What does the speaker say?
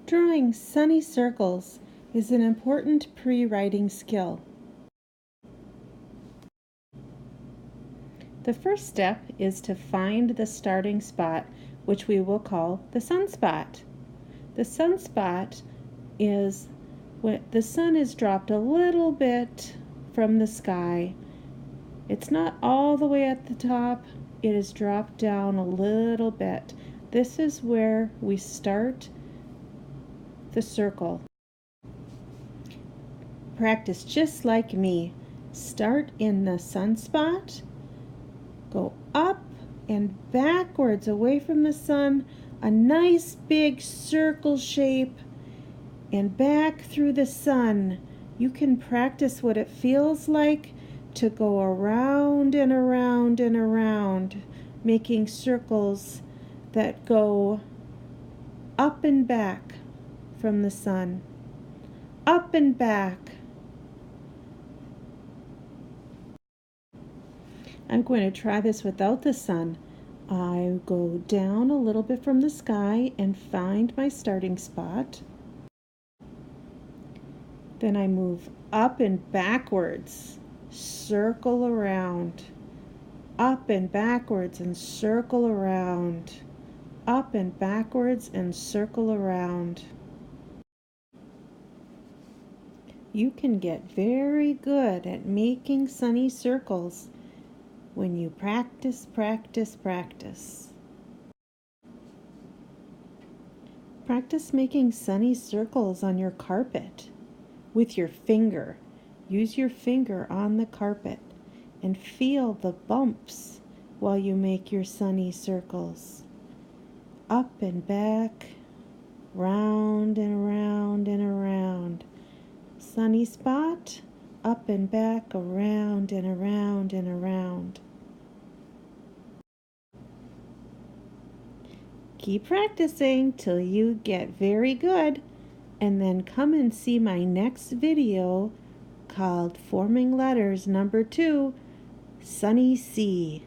Drawing sunny circles is an important pre-writing skill. The first step is to find the starting spot, which we will call the sunspot. The sunspot is when the sun is dropped a little bit from the sky. It's not all the way at the top, it is dropped down a little bit. This is where we start the circle. Practice just like me. Start in the sunspot, go up and backwards away from the sun, a nice big circle shape, and back through the sun. You can practice what it feels like to go around and around and around, making circles that go up and back from the sun, up and back. I'm going to try this without the sun. I go down a little bit from the sky and find my starting spot. Then I move up and backwards, circle around, up and backwards and circle around, up and backwards and circle around. You can get very good at making sunny circles when you practice, practice, practice. Practice making sunny circles on your carpet with your finger. Use your finger on the carpet and feel the bumps while you make your sunny circles. Up and back, round and around and around. Sunny spot, up and back, around and around and around. Keep practicing till you get very good, and then come and see my next video called Forming Letters Number 2, Sunny Sea.